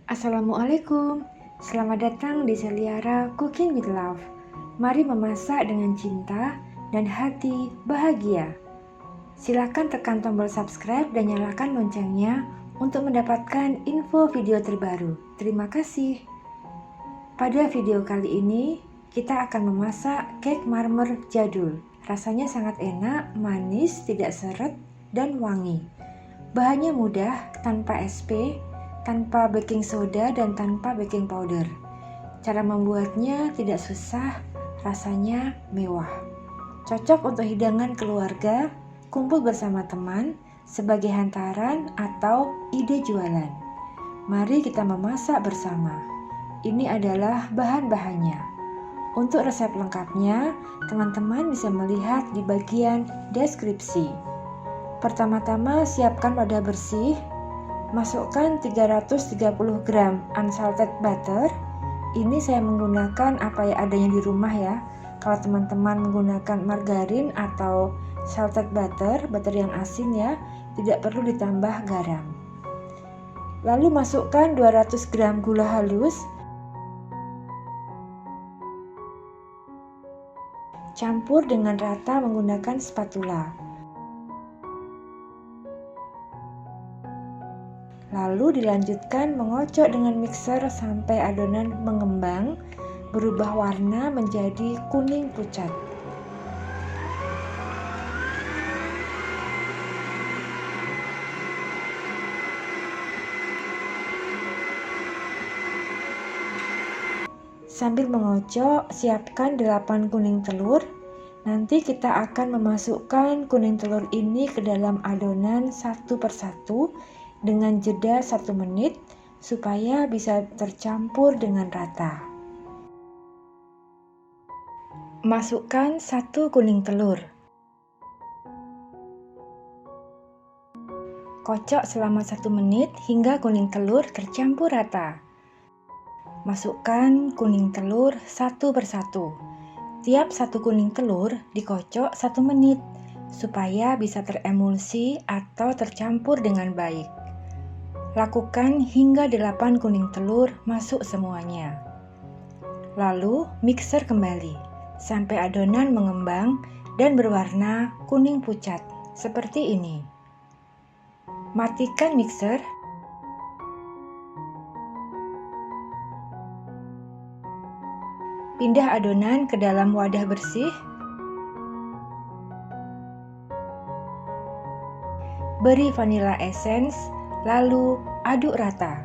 Assalamualaikum, selamat datang di Seliara Cooking with Love. Mari memasak dengan cinta dan hati bahagia. Silakan tekan tombol subscribe dan nyalakan loncengnya untuk mendapatkan info video terbaru. Terima kasih. Pada video kali ini, kita akan memasak cake marmer jadul. Rasanya sangat enak, manis, tidak seret, dan wangi. Bahannya mudah, tanpa SP, tanpa baking soda, dan tanpa baking powder. Cara membuatnya tidak susah, rasanya mewah. Cocok untuk hidangan keluarga, kumpul bersama teman, sebagai hantaran atau ide jualan. Mari kita memasak bersama. Ini adalah bahan-bahannya. Untuk resep lengkapnya, teman-teman bisa melihat di bagian deskripsi. Pertama-tama siapkan wadah bersih, masukkan 330 gram unsalted butter. Ini saya menggunakan apa yang adanya di rumah ya. Kalau teman-teman menggunakan margarin atau salted butter yang asin ya, tidak perlu ditambah garam. Lalu masukkan 200 gram gula halus. Campur dengan rata menggunakan spatula. Lalu dilanjutkan mengocok dengan mixer sampai adonan mengembang, berubah warna menjadi kuning pucat. Sambil mengocok, siapkan 8 kuning telur. Nanti kita akan memasukkan kuning telur ini ke dalam adonan satu persatu dengan jeda 1 menit supaya bisa tercampur dengan rata. Masukkan 1 kuning telur. Kocok selama 1 menit hingga kuning telur tercampur rata. Masukkan kuning telur satu persatu. Tiap 1 kuning telur dikocok 1 menit supaya bisa teremulsi atau tercampur dengan baik. Lakukan hingga 8 kuning telur masuk semuanya. Lalu mixer kembali sampai adonan mengembang dan berwarna kuning pucat seperti ini. Matikan mixer. Pindah adonan ke dalam wadah bersih. Beri vanilla essence, lalu aduk rata.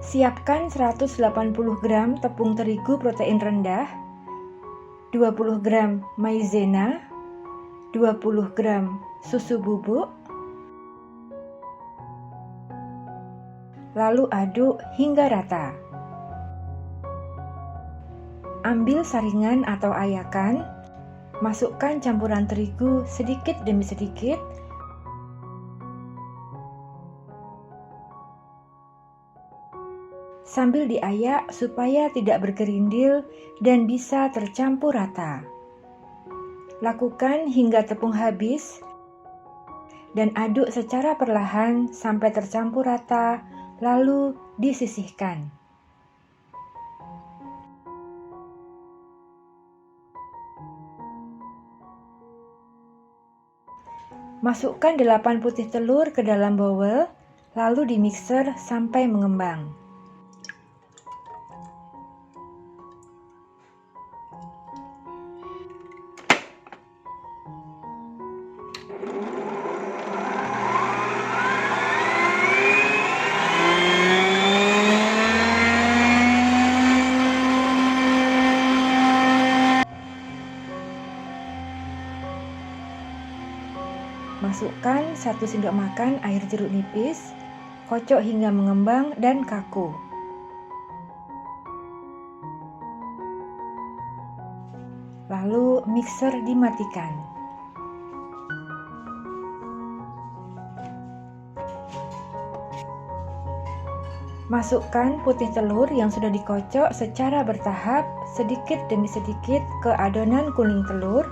Siapkan 180 gram tepung terigu protein rendah, 20 gram maizena, 20 gram susu bubuk, lalu aduk hingga rata. Ambil saringan atau ayakan, masukkan campuran terigu sedikit demi sedikit, sambil diayak supaya tidak bergerindil dan bisa tercampur rata. Lakukan hingga tepung habis dan aduk secara perlahan sampai tercampur rata, lalu disisihkan. Masukkan 8 putih telur ke dalam bowl, lalu dimixer sampai mengembang. Masukkan 1 sendok makan air jeruk nipis, kocok hingga mengembang dan kaku. Lalu mixer dimatikan. Masukkan putih telur yang sudah dikocok secara bertahap sedikit demi sedikit ke adonan kuning telur.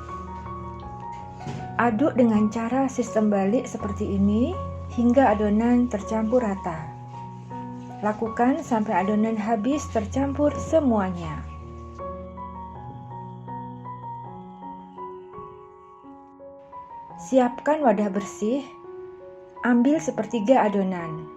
Aduk dengan cara sistem balik seperti ini hingga adonan tercampur rata. Lakukan sampai adonan habis tercampur semuanya. Siapkan wadah bersih, ambil sepertiga adonan.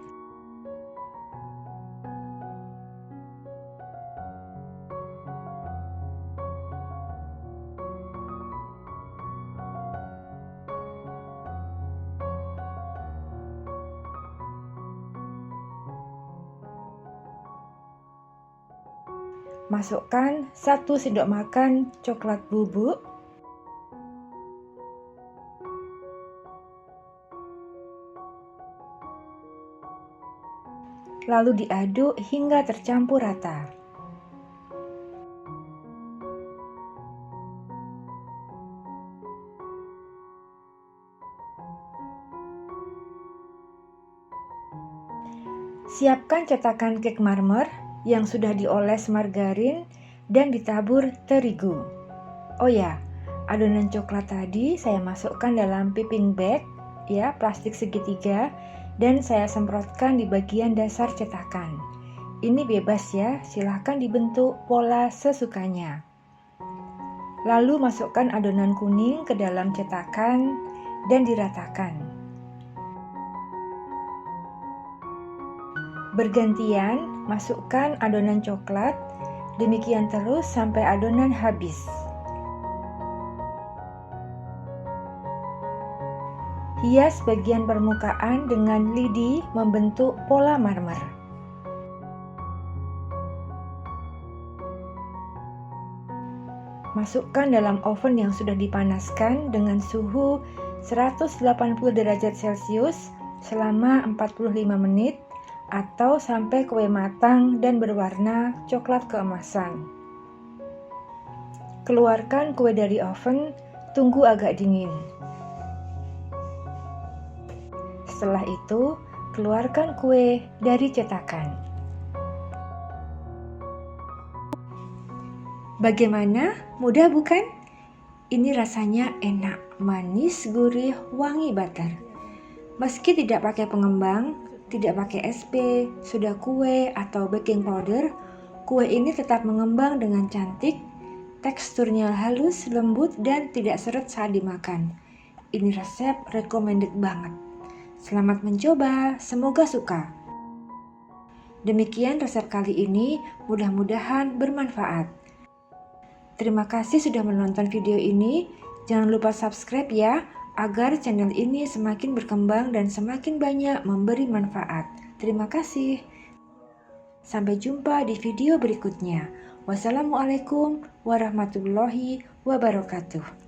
Masukkan 1 sendok makan coklat bubuk, lalu diaduk hingga tercampur rata. Siapkan cetakan cake marmer yang sudah dioles margarin dan ditabur terigu. Oh ya, adonan coklat tadi saya masukkan dalam piping bag, ya, plastik segitiga, dan saya semprotkan di bagian dasar cetakan. Ini bebas ya, silahkan dibentuk pola sesukanya. Lalu masukkan adonan kuning ke dalam cetakan dan diratakan. Bergantian masukkan adonan coklat, demikian terus sampai adonan habis. Hias bagian permukaan dengan lidi membentuk pola marmer. Masukkan dalam oven yang sudah dipanaskan dengan suhu 180 derajat Celcius selama 45 menit atau sampai kue matang dan berwarna coklat keemasan. Keluarkan kue dari oven, tunggu agak dingin. Setelah itu, keluarkan kue dari cetakan. Bagaimana? Mudah bukan? Ini rasanya enak, manis, gurih, wangi butter. Meski tidak pakai pengembang, tidak pakai SP, soda kue, atau baking powder, kue ini tetap mengembang dengan cantik, teksturnya halus, lembut, dan tidak seret saat dimakan. Ini resep recommended banget. Selamat mencoba, semoga suka. Demikian resep kali ini, mudah-mudahan bermanfaat. Terima kasih sudah menonton video ini. Jangan lupa subscribe ya, agar channel ini semakin berkembang dan semakin banyak memberi manfaat. Terima kasih. Sampai jumpa di video berikutnya. Wassalamualaikum warahmatullahi wabarakatuh.